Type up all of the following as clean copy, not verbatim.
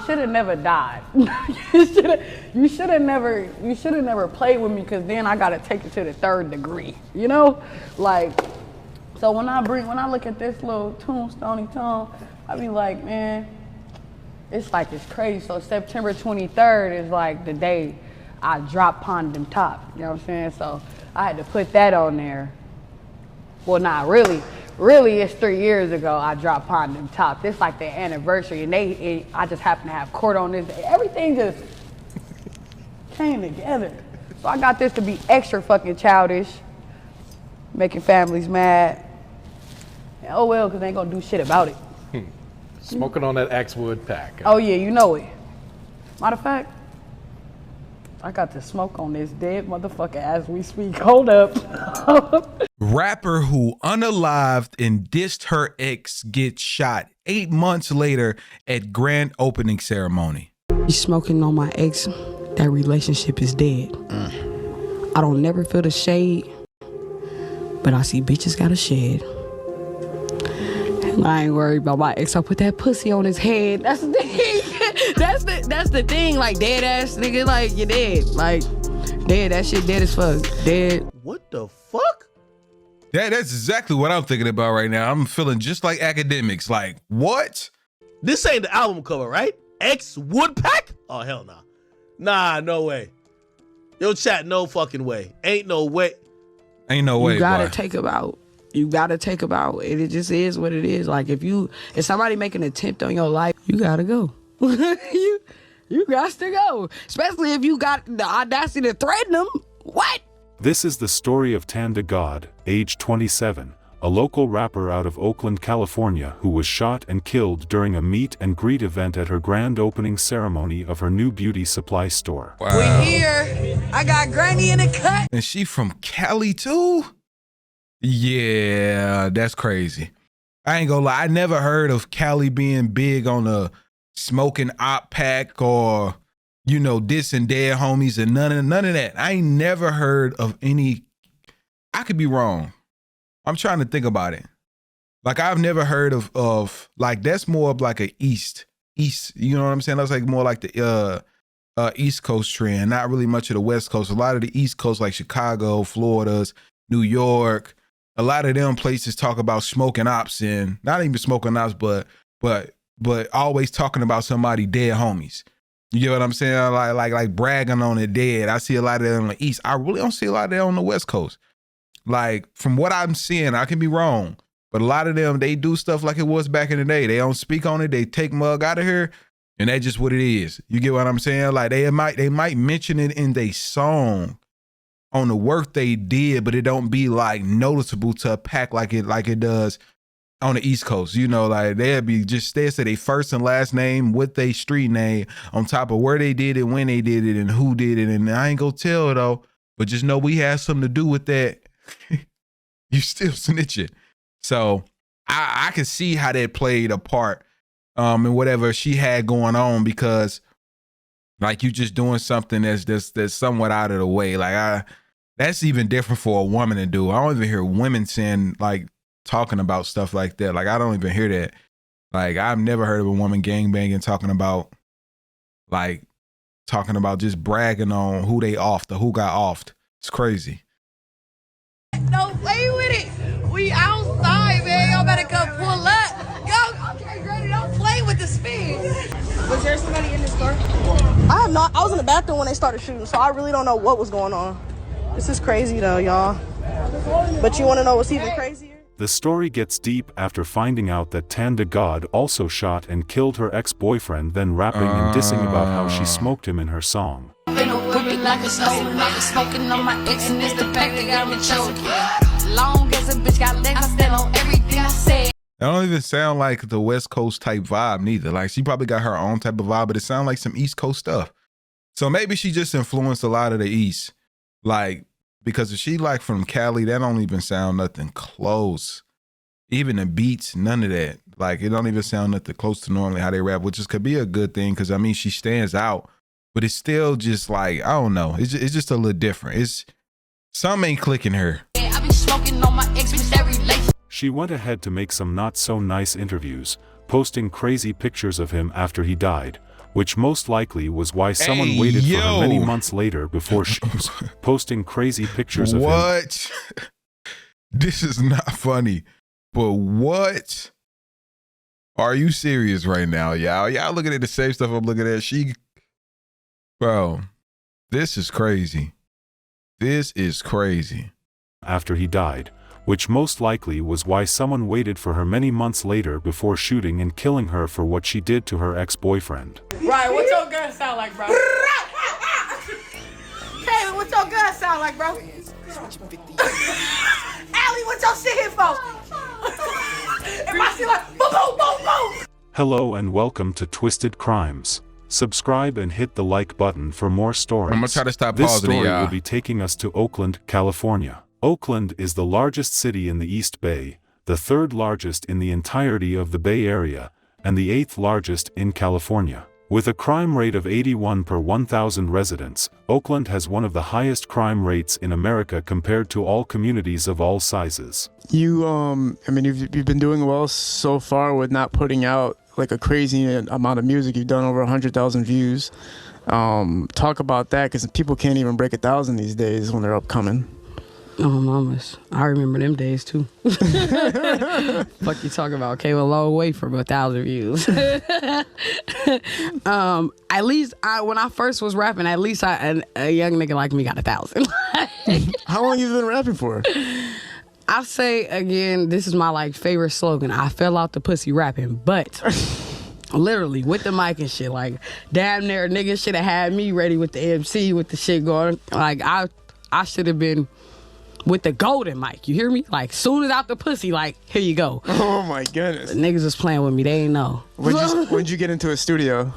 Should have never died. You should have never played with me, because then I gotta take it to the 3rd degree. You know, like. So when I look at this little tombstone, I be like, man, it's crazy. So September 23rd is like the day I dropped Pond them Top. You know what I'm saying? So I had to put that on there. Well, not really. Really, it's 3 years ago I dropped Pond them Top. It's like the anniversary, and I just happen to have court on this day. Everything just came together. So I got this to be extra fucking childish, making families mad. And oh well, because they ain't gonna do shit about it. Smoking on that Axwood pack. Oh yeah, you know it. Matter of fact, I got to smoke on this dead motherfucker as we speak. Hold up. Rapper who unalived and dissed her ex gets shot 8 months later at grand opening ceremony. You smoking on my ex, that relationship is dead. I don't never feel the shade, but I see bitches got a shed. I ain't worried about my ex. I put that pussy on his head. That's the thing. That's the thing. Like, dead ass nigga, like, you're dead. Like, dead. That shit dead as fuck. Dead. What the fuck? Yeah, that's exactly what I'm thinking about right now. I'm feeling just like academics. Like, what? This ain't the album cover, right? X Woodpack? Oh, hell no. Nah, no way. Yo, chat, no fucking way. Ain't no way. Ain't no way. You gotta take about. You gotta take about it. It just is what it is. Like, if somebody make an attempt on your life, you gotta go. you got to go. Especially if you got the audacity to threaten them. What? This is the story of Tanda God, age 27, a local rapper out of Oakland, California, who was shot and killed during a meet and greet event at her grand opening ceremony of her new beauty supply store. Wow. We here. I got Granny in the cut. And she from Cali too? Yeah, that's crazy. I ain't gonna lie, I never heard of Cali being big on a smoking op pack or, you know, dissing dead homies and none of that. I ain't never heard of any. I could be wrong. I'm trying to think about it. Like, I've never heard of like, that's more of like a east, you know what I'm saying? That's like more like the East Coast trend, not really much of the West Coast. A lot of the East Coast, like Chicago, Florida's, New York, a lot of them places talk about smoking ops, and not even smoking ops, but always talking about somebody dead homies. You get what I'm saying? Like bragging on it dead. I see a lot of that on the East. I really don't see a lot of that on the West Coast. Like, from what I'm seeing, I can be wrong, but a lot of them, they do stuff like it was back in the day. They don't speak on it. They take mug out of here, and that's just what it is. You get what I'm saying? Like, they might mention it in their song on the work they did, but it don't be like noticeable to a pack like it does on the East Coast. You know, like they'd say their first and last name with their street name on top of where they did it, when they did it, and who did it. And I ain't gonna tell though, but just know we had something to do with that. You still snitching. So I can see how that played a part in whatever she had going on, because like, you just doing something that's somewhat out of the way. Like, that's even different for a woman to do. I don't even hear women saying, like, talking about stuff like that. Like, I don't even hear that. Like, I've never heard of a woman gangbanging talking about just bragging on who they offed or who got offed. It's crazy. Don't play with it. We outside, man. Y'all better come pull up. Go. Okay, Granny, don't play with the speed. Was there somebody in the store? I have not. I was in the bathroom when they started shooting, so I really don't know what was going on. This is crazy though, y'all. But you want to know what's even crazier? The story gets deep after finding out that Tanda God also shot and killed her ex-boyfriend, then rapping and dissing about how she smoked him in her song. Smoking on my ex, and it's the fact that got me choking. Long as a bitch got legs, I stand on everything I said. It don't even sound like the West Coast type vibe neither. Like, she probably got her own type of vibe, but it sounds like some East Coast stuff. So maybe she just influenced a lot of the East. Like, because if she like from Cali, that don't even sound nothing close. Even the beats, none of that. Like, it don't even sound nothing close to normally how they rap, which could be a good thing, because I mean, she stands out, but it's still just like, I don't know. It's just a little different. Something ain't clicking her. I be smoking on my ex, bitch, every late. She went ahead to make some not so nice interviews, posting crazy pictures of him after he died, which most likely was why someone Hey, waited for yo. her many months later before posting crazy pictures of him. What? This is not funny, but what? Are you serious right now, y'all? Y'all looking at the same stuff I'm looking at. Bro, this is crazy. This is crazy. After he died, which most likely was why someone waited for her many months later before shooting and killing her for what she did to her ex-boyfriend. Right, what your gun sound like, bro? Kaylin, what your gun sound like, bro? Allie, what your shit hit for? If I see like, boom, boom, boom, boom. Hello and welcome to Twisted Crimes. Subscribe and hit the like button for more stories. I'm gonna try to stop This pausing it, story y'all. will be taking us to Oakland, California. Oakland is the largest city in the East Bay, the third largest in the entirety of the Bay Area, and the eighth largest in California. With a crime rate of 81 per 1,000 residents, Oakland has one of the highest crime rates in America compared to all communities of all sizes. You, I mean, you've been doing well so far with not putting out like a crazy amount of music. You've done over 100,000 views. Talk about that, because people can't even break 1,000 these days when they're upcoming. Oh, mamas. I remember them days too. Fuck you talking about? Came a long way from 1,000 views. At least when I first was rapping, at least a young nigga like me got 1,000. How long you been rapping for? I say again, this is my like favorite slogan. I fell out the pussy rapping, but literally with the mic and shit, like damn near niggas should have had me ready with the MC with the shit going. Like I should have been with the golden mic, you hear me? Like, soon as out the pussy, like, here you go. Oh my goodness. The niggas was playing with me, they ain't know. When'd you get into a studio?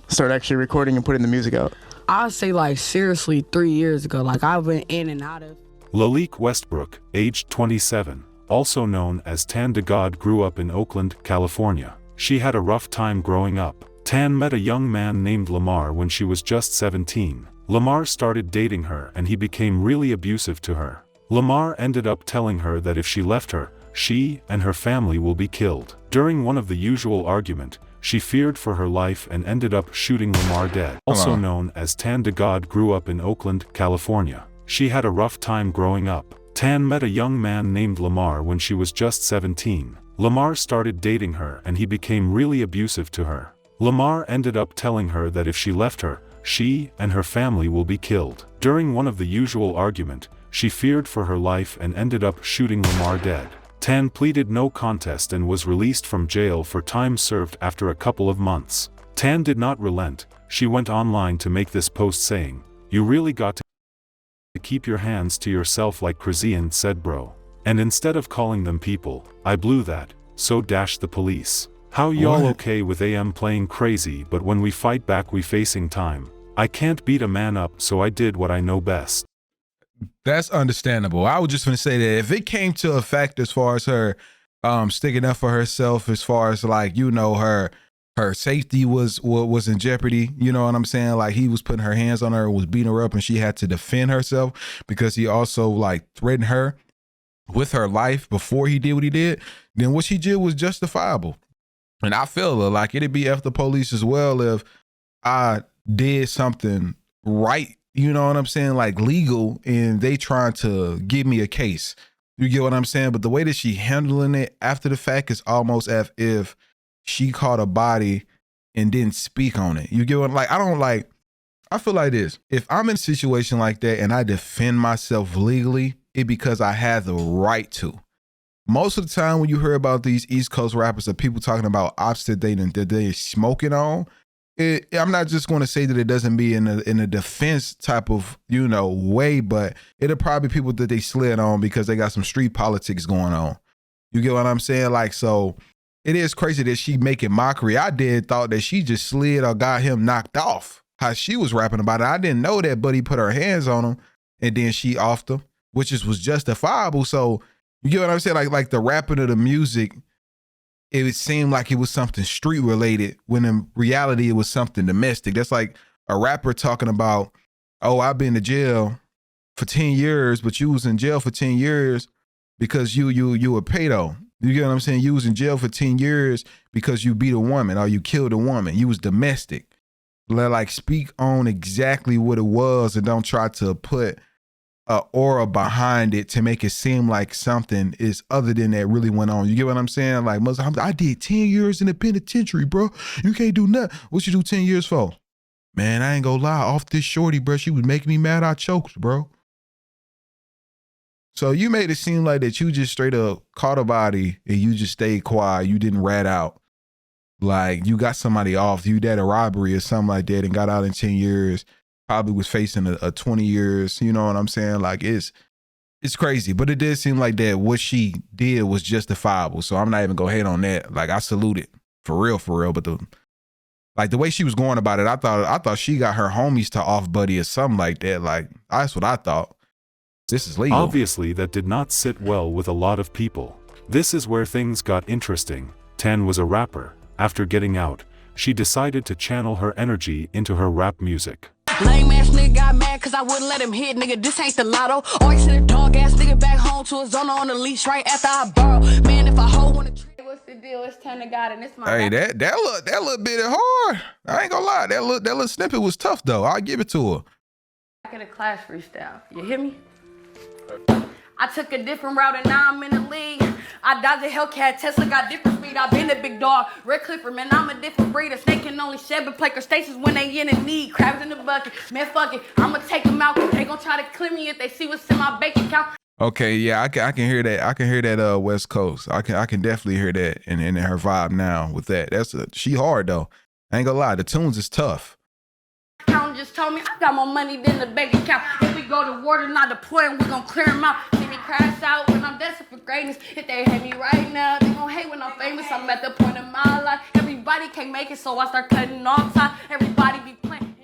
Start actually recording and putting the music out? I'd say, like, seriously, 3 years ago. Like, I've been in and out of. Lalique Westbrook, aged 27, also known as Tan DeGod, grew up in Oakland, California. She had a rough time growing up. Tan met a young man named Lamar when she was just 17. Lamar started dating her and he became really abusive to her. Lamar ended up telling her that if she left her, she and her family will be killed. During one of the usual argument, she feared for her life and ended up shooting Lamar dead. Also known as Tan DeGod, grew up in Oakland, California. She had a rough time growing up. Tan met a young man named Lamar when she was just 17. Lamar started dating her and he became really abusive to her. Lamar ended up telling her that if she left her, she and her family will be killed. During one of the usual argument, she feared for her life and ended up shooting Lamar dead. Tan pleaded no contest and was released from jail for time served after a couple of months. Tan did not relent. She went online to make this post saying, "You really got to keep your hands to yourself like Krazian said, bro. And instead of calling them people, I blew that, so dash the police. How y'all okay with AM playing crazy, but when we fight back we facing time. I can't beat a man up, so I did what I know best." That's understandable. I was just gonna say that if it came to a fact as far as her sticking up for herself, as far as like, you know, her safety was in jeopardy, you know what I'm saying? Like he was putting her hands on her, was beating her up, and she had to defend herself because he also like threatened her with her life before he did what he did, then what she did was justifiable. And I feel like it'd be after the police as well if I did something right, you know what I'm saying, like legal, and they trying to give me a case. You get what I'm saying? But the way that she handling it after the fact is almost as if she caught a body and didn't speak on it. You get what I'm like? I feel like this. If I'm in a situation like that and I defend myself legally, it's because I have the right to. Most of the time when you hear about these East Coast rappers or people talking about ops that they're smoking on, I'm not just going to say that it doesn't be in a defense type of, you know, way, but it'll probably be people that they slid on because they got some street politics going on. You get what I'm saying? Like, so it is crazy that she making mockery. I thought that she just slid or got him knocked off. How she was rapping about it. I didn't know that, but he put her hands on him and then she offed him, which was justifiable. So you get what I'm saying? Like the rapping of the music, it would seem like it was something street related when in reality it was something domestic. That's like a rapper talking about, oh, I've been to jail for 10 years, but you was in jail for 10 years because you were pedo. You get what I'm saying? You was in jail for 10 years because you beat a woman or you killed a woman. You was domestic. Like, speak on exactly what it was and don't try to put a aura behind it to make it seem like something is other than that really went on. You get what I'm saying? Like, I did 10 years in the penitentiary, bro. You can't do nothing. What you do 10 years for? Man, I ain't gonna lie. Off this shorty, bro, she was making me mad. I choked, bro. So you made it seem like that you just straight up caught a body and you just stayed quiet. You didn't rat out. Like, you got somebody off. You did a robbery or something like that and got out in 10 years. Probably was facing a 20 years. You know what I'm saying? Like, it's crazy. But it did seem like that what she did was justifiable. So I'm not even gonna hate on that. Like, I salute it. For real. But the way she was going about it, I thought she got her homies to off buddy or something like that. Like, that's what I thought. This is legal. Obviously, that did not sit well with a lot of people. This is where things got interesting. Tan was a rapper. After getting out, she decided to channel her energy into her rap music. Lame ass nigga got mad cause I wouldn't let him hit, nigga. This ain't the lotto. Always send a dog ass nigga back home to his owner on the leash right after I borrow. Man, if I hold one to What's the deal? It's Tender God and it's my Hey, that little bit hard. I ain't gonna lie. That little snippet was tough though. I'll give it to her. back in the class freestyle. You hear me? I took a different route and now I'm in the league. I dodged a Hellcat, Tesla got different speed. I've been a big dog, Red Clipper, man, I'm a different breed. A snake can only shed but play crustaceans when they in a need. Crabs in the bucket, man, fuck it, I'ma take them out. They gon' try to clear me if they see what's in my bank account. Okay, yeah, I can hear that. I can hear that West Coast. I can definitely hear that in her vibe now with that. She hard though. I ain't gonna lie, the tunes is tough. Count just told me I got more money than the bank account. If we go to war, not deploy and we gon' clear them out. See me crash out when I'm destined for greatness. If they hate me right now, they gon' hate when I'm famous. I'm at the point of my life. Everybody can't make it, so I start cutting off time. Everybody be playing.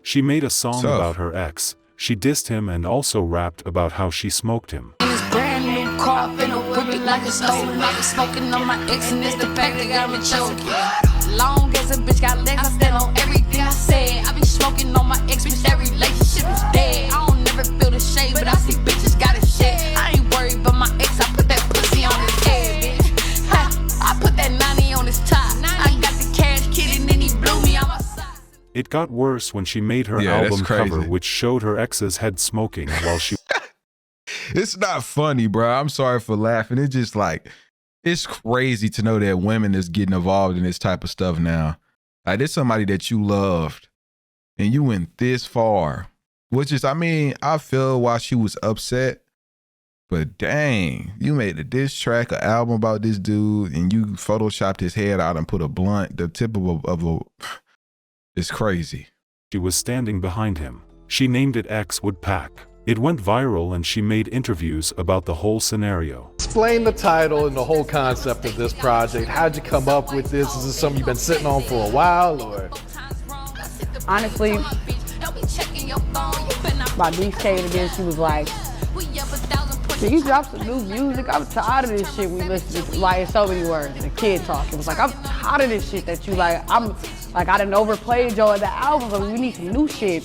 She made a song Tough. about her ex. She dissed him and also rapped about how she smoked him. in this brand new car, finna whip it like a stolen. Like smoking on my ex and it's the fact that got me choking. Long as a bitch got legs, I stand on everything I said. I be smoking on my ex, bitch, that relationship is dead. I don't never feel the shade, but I see bitches got a shit. I ain't worried about my ex, I put that pussy on his head, bitch. Ha, I put that 90 on his top. I got the cash kid and then he blew me on my side. It got worse when she made her Yeah, that's album cover, crazy. which showed her ex's head smoking while she It's not funny, bro. I'm sorry for laughing. It's just like, it's crazy to know that women is getting involved in this type of stuff now. Like, there's somebody that you loved and you went this far, which is, I mean, I feel why she was upset, but dang, you made a diss track, an album about this dude, and you photoshopped his head out and put a blunt, the tip of a, it's crazy. was standing behind him. She named it X Woodpack. It went viral and she made interviews about the whole scenario. Explain the title and the whole concept of this project. How'd you come up with this? Is this something you've been sitting on for a while, or? Honestly, my beef came again, she was like, can you drop some new music? I'm tired of this shit we listen to. Like, in so many words, the kid talk. It was like, I'm tired of this shit that you like. I'm like, I done overplayed your other albums, but we need some new shit.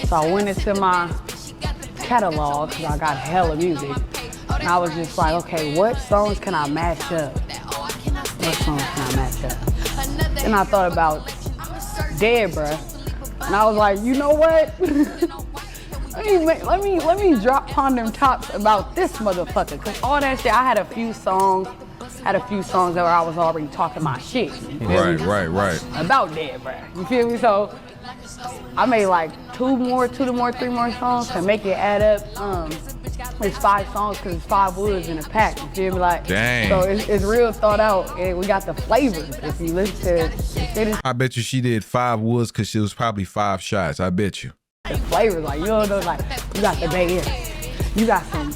So I went into my catalog, because I got hella music. And I was just like, okay, what songs can I match up? What songs can I match up? And I thought about Dead, bruh. And I was like, you know what? let me drop on them tops about this motherfucker. Cause all that shit, I had a few songs that I was already talking my shit. Right. About Dead, bruh. You feel me? So I made like three more songs to make it add up. It's 5 songs because it's 5 woods in a pack. You feel me? Like, dang. So it's real thought out, and we got the flavors. If you listen to it, I bet you she did 5 woods because she was probably 5 shots. I bet you. the flavors, like, you don't know, like, you got the Bay Area, you got some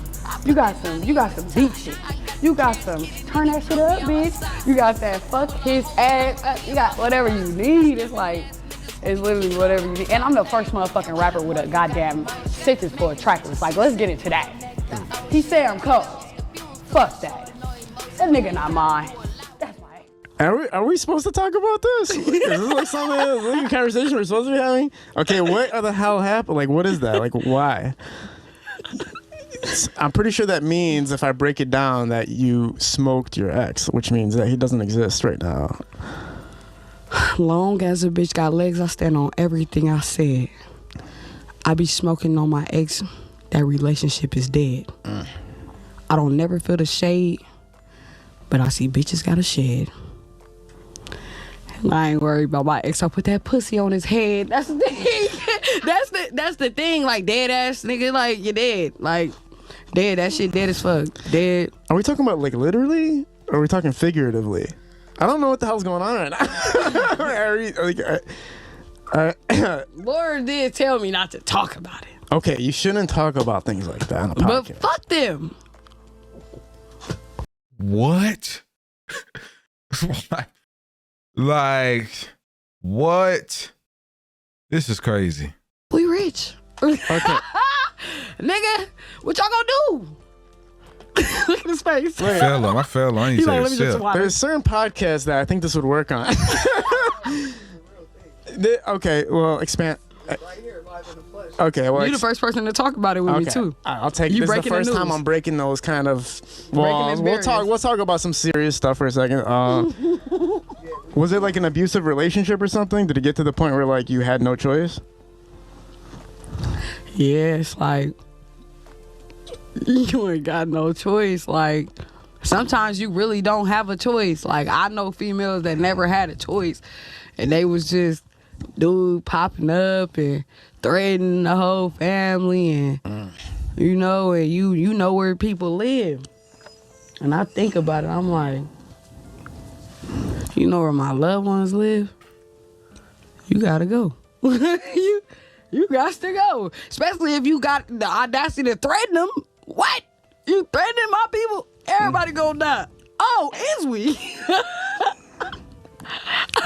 beat shit, you got some turn that shit up, bitch, you got that fuck his ass, you got whatever you need. It's like, it's literally whatever you need. And I'm the first motherfucking rapper with a goddamn sentence for a track list. Like, let's get into that. He said I'm cold. Fuck that. That nigga not mine. That's why. Are we supposed to talk about this? Is this like something, like a conversation we're supposed to be having? Okay, what the hell happened? Like, what is that? Like, why? I'm pretty sure that means, if I break it down, that you smoked your ex, which means that he doesn't exist right now. Long as a bitch got legs, I stand on everything I said. I be smoking on my ex. That relationship is dead. I don't never feel the shade, but I see bitches got a shed. I ain't worried about my ex. I put that pussy on his head. That's the thing. that's the thing. Like, dead ass nigga, like, you're dead. Like, dead. That shit dead as fuck. Dead. Are we talking about like literally, or are we talking figuratively? I don't know what the hell's going on right now. Lord did tell me not to talk about it. Okay, you shouldn't talk about things like that on a podcast. But fuck them. What? Like, what? This is crazy. We rich. Okay. Nigga, what y'all gonna do? Look at his face. I fell on. I need to take a sip. There's certain podcasts that I think this would work on. Okay, well, expand. Okay, well, you the first person to talk about it with me too. I'll take. You this is the breaking first the time news. I'm breaking those kind of. Well, Breaking his we'll talk about some serious stuff for a second. Was it like an abusive relationship or something? Did it get to the point where like you had no choice? Yeah, it's like you ain't got no choice. Like, sometimes you really don't have a choice. Like, I know females that never had a choice, and they was just dude popping up and threatening the whole family, and you know, and you know where people live. And I think about it, I'm like, you know where my loved ones live? You gotta go. You got to go. Especially if you got the audacity to threaten them. What? You threatening my people? Everybody gonna die. Oh, is we?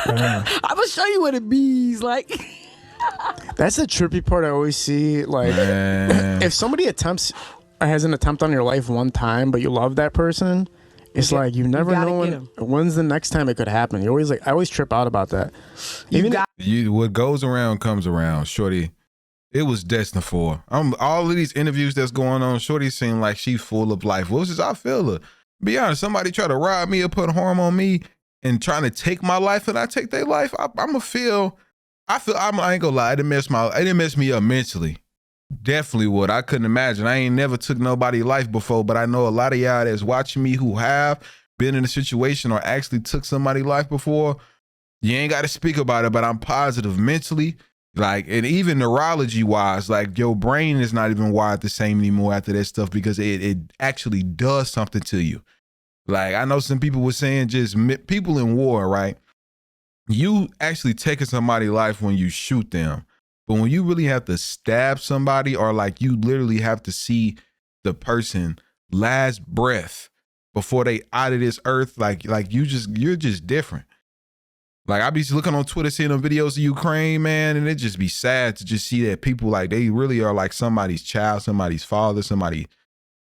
I'm gonna show you what it bees like. That's the trippy part I always see. Like, if somebody has an attempt on your life one time, but you love that person, it's like you never know when's the next time it could happen. You always I always trip out about that. What goes around comes around, shorty. It was destined for. All of these interviews that's going on, shorty seemed like she's full of life. What was this? I feel her. Be honest, somebody try to rob me or put harm on me and trying to take my life, and I take their life, I ain't gonna lie, it didn't mess me up mentally. Definitely would. I couldn't imagine. I ain't never took nobody's life before, but I know a lot of y'all that's watching me who have been in a situation or actually took somebody's life before. You ain't got to speak about it, but I'm positive mentally, like, and even neurology wise, like, your brain is not even wired the same anymore after that stuff, because it actually does something to you. Like, I know some people were saying just people in war, right? You actually taking somebody's life when you shoot them. But when you really have to stab somebody, or like you literally have to see the person last breath before they out of this earth, like you're just different. Like, I be looking on Twitter, seeing the videos of Ukraine, man, and it just be sad to just see that people, like, they really are like somebody's child, somebody's father, somebody's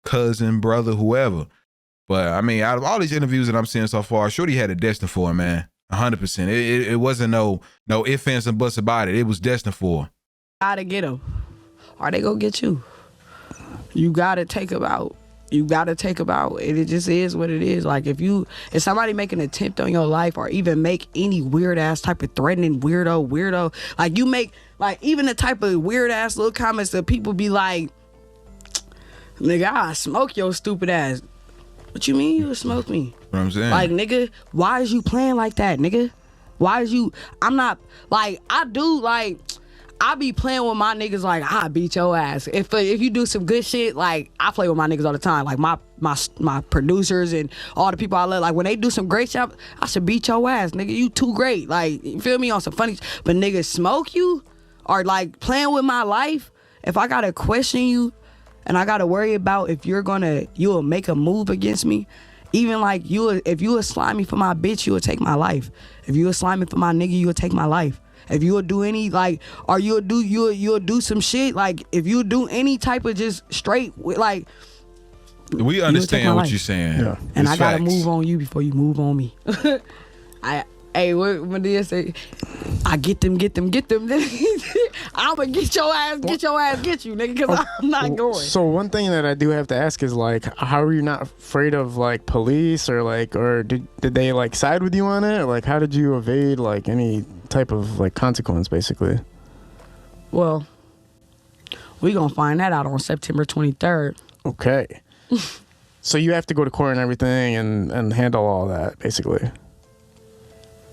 cousin, brother, whoever. But I mean, out of all these interviews that I'm seeing so far, shorty had a destined for it, man. 100%. It wasn't no ifs, ands, and buts about it. It was destined for. Gotta get them, or they gonna get you. You gotta take them out. You gotta take them out. It just is what it is. Like, if somebody make an attempt on your life, or even make any weird ass type of threatening weirdo, like, you make, like, even the type of weird ass little comments that people be like, nigga, I'll smoke your stupid ass. What you mean you would smoke me? What I'm saying? Like, nigga, why is you playing like that, nigga? Why is you, I'm not, like, I be playing with my niggas like, I beat your ass. If you do some good shit, like, I play with my niggas all the time. Like, my producers and all the people I love, like, when they do some great shit, I should beat your ass, nigga. You too great. Like, you feel me, on some funny, but niggas smoke you, or like playing with my life. If I gotta question you, and I gotta worry about if you'll make a move against me. Even like if you would slime me for my bitch, you would take my life. If you would slime me for my nigga, you would take my life. If you would do any, like, or you'll do some shit, like, if you do any type of just straight, like, we understand what you're saying. Yeah. And I gotta facts. move on you before you move on me. Hey, what Medea say? I get them. I'ma get your ass, get you, nigga, because I'm not going. So one thing that I do have to ask is like, how are you not afraid of like police or did they like side with you on it? Or, like, how did you evade like any type of like consequence, basically? Well, we gonna find that out on September 23rd. Okay. So you have to go to court and everything and handle all that, basically.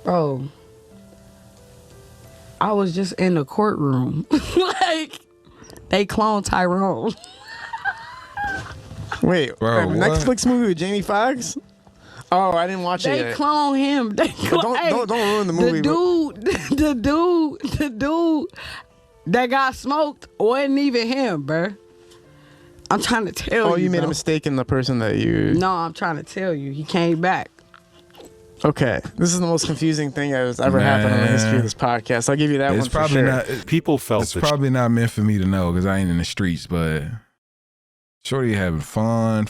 Bro, I was just in the courtroom. Like, they cloned Tyrone. Wait, Bro, a what? Netflix movie with Jamie Foxx? Oh, I didn't watch it They yet. clone him. Don't ruin the movie. The dude that got smoked wasn't even him, bruh. I'm trying to tell you. Oh, you made bro. a mistake in the person that you... No, I'm trying to tell you. He came back. Okay. This is the most confusing thing that has ever happened in the history of this podcast. I'll give you that one It's for probably sure. not. People felt It's that probably not meant for me to know because I ain't in the streets. But shorty having fun.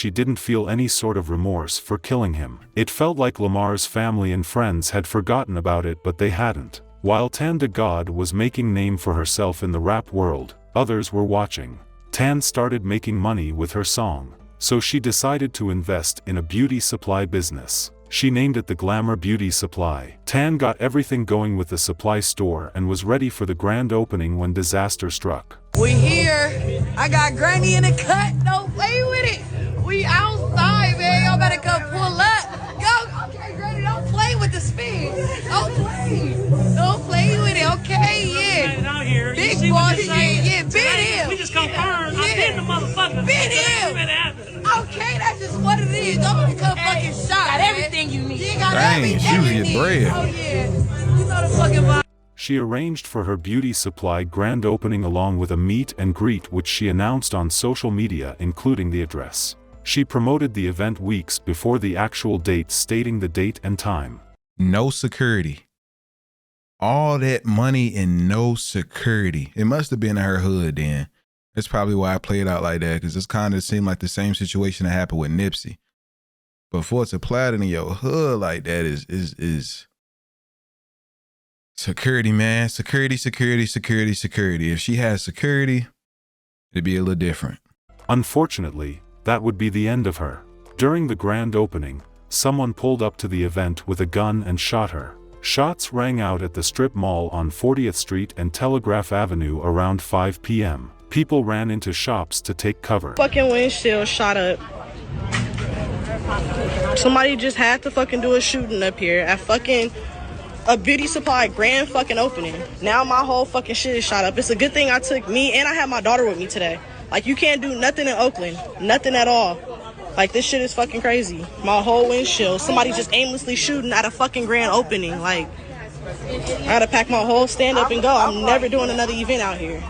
she didn't feel any sort of remorse for killing him. It felt like Lamar's family and friends had forgotten about it, but they hadn't. While Tanda God was making name for herself in the rap world, others were watching. Tan started making money with her song, so she decided to invest in a beauty supply business. She named it the Glamour Beauty Supply. Tan got everything going with the supply store and was ready for the grand opening when disaster struck. We here. I got Granny in the cut. Don't play with it. We outside, man. Y'all better come pull up. Go. Okay, Granny, don't play with the spin. Don't play. Don't play with it, okay? Yeah. Big boss shit. Yeah, been him. We just confirmed. I've been the motherfucker. Been him. Okay, that's just what it is. Don't become fucking shot. Got everything you need. You got Dang, everything she was you getting need. bread. Oh, yeah. You know the fucking vibe. She arranged for her beauty supply grand opening along with a meet and greet which she announced on social media, including the address. She promoted the event weeks before the actual date, stating the date and time. No security. All that money and no security. It must have been in her hood then. That's probably why I played out like that, because it's kind of seemed like the same situation that happened with Nipsey. But for it to play out in your hood like that is security, man. Security. If she has security, it'd be a little different. Unfortunately, that would be the end of her. During the grand opening, someone pulled up to the event with a gun and shot her. Shots rang out at the strip mall on 40th Street and Telegraph Avenue around 5 p.m. People ran into shops to take cover. Fucking windshield shot up. Somebody just had to fucking do a shooting up here at fucking a beauty supply grand fucking opening. Now my whole fucking shit is shot up. It's a good thing I took me and I had my daughter with me today. Like, you can't do nothing in Oakland. Nothing at all. Like, this shit is fucking crazy. My whole windshield. Somebody just aimlessly shooting at a fucking grand opening. Like, I gotta pack my whole stand up and go. I'm never doing another event out here.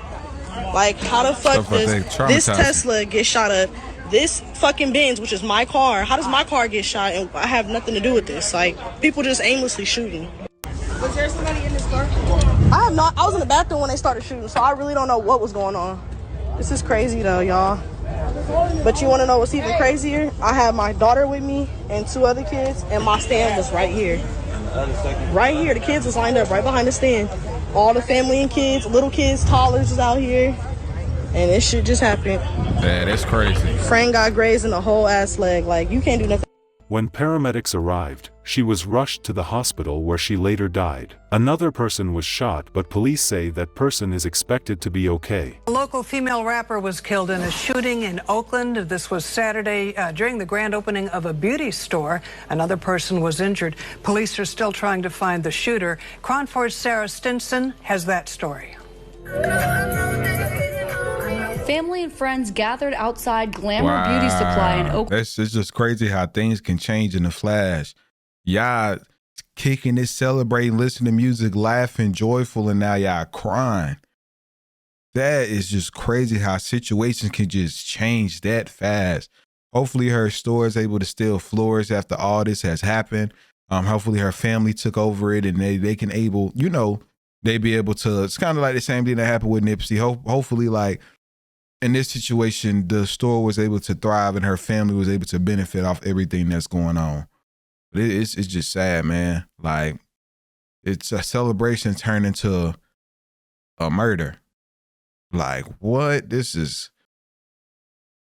Like, how the fuck does this Tesla get shot up? This fucking Benz, which is my car, how does my car get shot and I have nothing to do with this? Like, people just aimlessly shooting. Was there somebody in this car? I have not. I was in the bathroom when they started shooting, so I really don't know what was going on. This is crazy though, y'all. But you want to know what's even crazier? I had my daughter with me and 2 other kids, and my stand was right here. Right here, the kids was lined up right behind the stand. All the family and kids, little kids, toddlers was out here, and this shit just happened. Yeah, that's crazy. Frank got grazed in the whole ass leg. Like, you can't do nothing. When paramedics arrived, she was rushed to the hospital where she later died. Another person was shot, but police say that person is expected to be okay. A local female rapper was killed in a shooting in Oakland. This was Saturday during the grand opening of a beauty store. Another person was injured. Police are still trying to find the shooter. Crown 4's Sarah Stinson has that story. Family and friends gathered outside Glamour Beauty Supply in Oakland. It's just crazy how things can change in a flash. Y'all kicking it, celebrating, listening to music, laughing, joyful, and now y'all crying. That is just crazy how situations can just change that fast. Hopefully her store is able to still flourish after all this has happened. Hopefully her family took over it and they can able, they be able to, it's kind of like the same thing that happened with Nipsey. Hopefully, like, in this situation, the store was able to thrive and her family was able to benefit off everything that's going on. But it's just sad, man. Like, it's a celebration turned into a murder. Like, what? This is...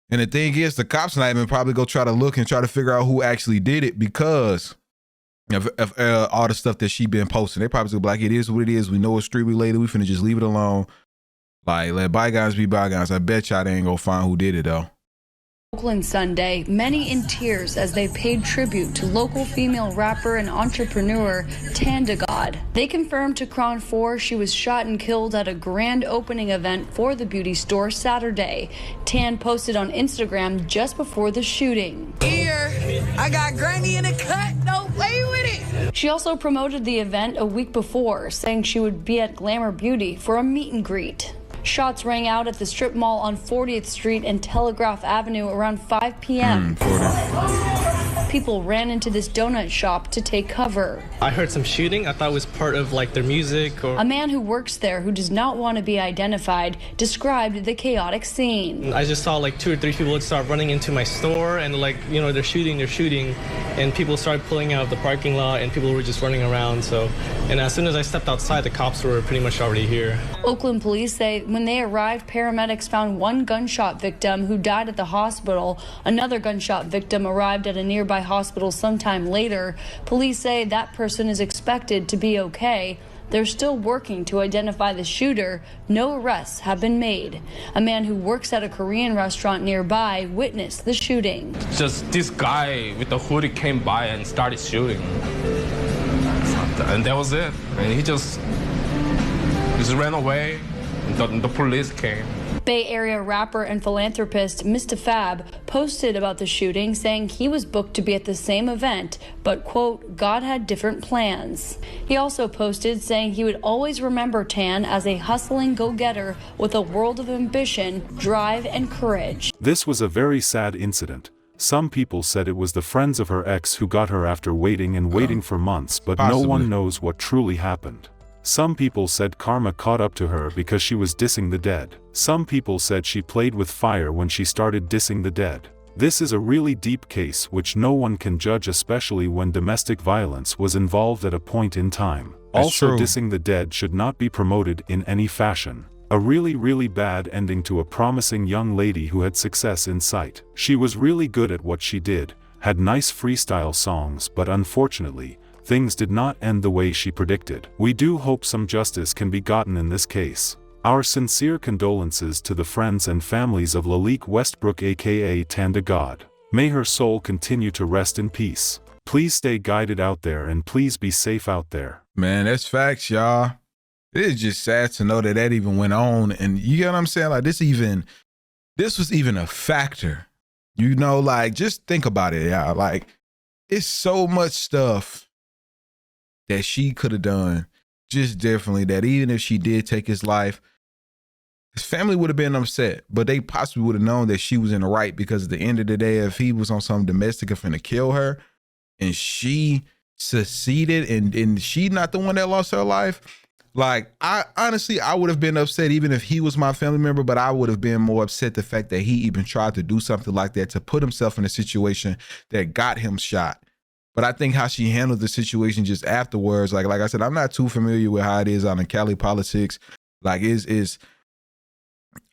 And the thing is, the cops not even probably go try to look and try to figure out who actually did it because of all the stuff that she been posting. They probably be like, it is what it is. We know it's street related. We finna just leave it alone. Like, let bygones be bygones. I bet y'all they ain't gonna find who did it, though. Oakland Sunday, many in tears as they paid tribute to local female rapper and entrepreneur Tanda God. They confirmed to Cron 4 she was shot and killed at a grand opening event for the beauty store Saturday. Tan posted on Instagram just before the shooting. Here, I got Granny in the cut, don't play with it. She also promoted the event a week before, saying she would be at Glamour Beauty for a meet and greet. Shots rang out at the strip mall on 40th Street and Telegraph Avenue around 5 p.m. People ran into this donut shop to take cover. I heard some shooting. I thought it was part of like their music or... A man who works there who does not want to be identified described the chaotic scene. I just saw like 2 or 3 people start running into my store and like, you know, they're shooting. And people started pulling out of the parking lot and people were just running around. And as soon as I stepped outside, the cops were pretty much already here. Oakland police say when they arrived, paramedics found one gunshot victim who died at the hospital. Another gunshot victim arrived at a nearby hospital sometime later. Police say that person is expected to be okay. They're still working to identify the shooter. No arrests have been made. A man who works at a Korean restaurant nearby witnessed the shooting. Just this guy with the hoodie came by and started shooting. And that was it. And he just ran away. The police came. Bay Area rapper and philanthropist Mr. Fab posted about the shooting, saying he was booked to be at the same event, but, quote, God had different plans. He also posted saying he would always remember Tan as a hustling go-getter with a world of ambition, drive, and courage. This was a very sad incident. Some people said it was the friends of her ex who got her after waiting for months, but Possibly. No one knows what truly happened. Some people said karma caught up to her because she was dissing the dead. Some people said she played with fire when she started dissing the dead. This is a really deep case which no one can judge, especially when domestic violence was involved at a point in time. That's Also, true. dissing the dead should not be promoted in any fashion. A really bad ending to a promising young lady who had success in sight. She was really good at what she did, had nice freestyle songs, but unfortunately, things did not end the way she predicted. We do hope some justice can be gotten in this case. Our sincere condolences to the friends and families of Lalique Westbrook aka Tanda God. May her soul continue to rest in peace. Please stay guided out there and please be safe out there. Man, that's facts, y'all. It is just sad to know that even went on. And you get what I'm saying? Like, this was even a factor. You know, like, just think about it, y'all. Like, it's so much stuff that she could have done just differently, that even if she did take his life, his family would have been upset, but they possibly would have known that she was in the right, because at the end of the day, if he was on some domestic and finna kill her and she succeeded and she not the one that lost her life, like, I honestly would have been upset even if he was my family member, but I would have been more upset the fact that he even tried to do something like that to put himself in a situation that got him shot. But I think how she handled the situation just afterwards, like I said, I'm not too familiar with how it is on the Cali politics. Like,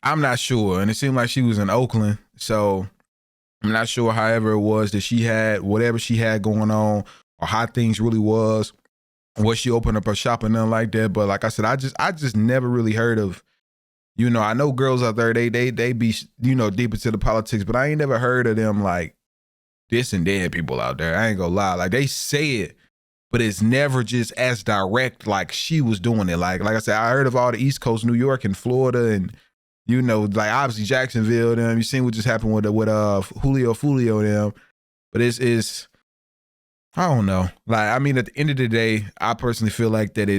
I'm not sure. And it seemed like she was in Oakland. So I'm not sure, however it was that she had, whatever she had going on, or how things really was, was she opened up her shop and nothing like that. But like I said, I just never really heard of, you know, I know girls out there, they be, you know, deep into the politics, but I ain't never heard of them like this and dead people out there. I ain't gonna lie. Like, they say it, but it's never just as direct like she was doing it. Like I said, I heard of all the East Coast, New York and Florida, and, you know, like obviously Jacksonville, them. You seen what just happened with Julio them. But it's I don't know. Like, I mean, at the end of the day, I personally feel like that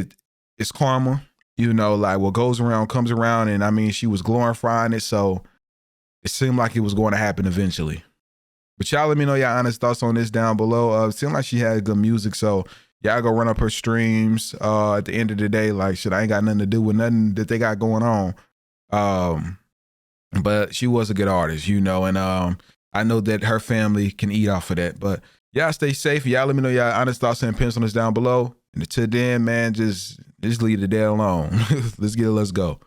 it's karma. You know, like, what goes around comes around, and I mean, she was glorifying it, so it seemed like it was going to happen eventually. But y'all let me know y'all honest thoughts on this down below. It seemed like she had good music, so y'all go run up her streams. At the end of the day, like, shit, I ain't got nothing to do with nothing that they got going on. But she was a good artist, you know, and I I know that her family can eat off of that. But y'all stay safe. Y'all let me know y'all honest thoughts and opinions on this down below. And until then, man, just leave it there alone. Let's go.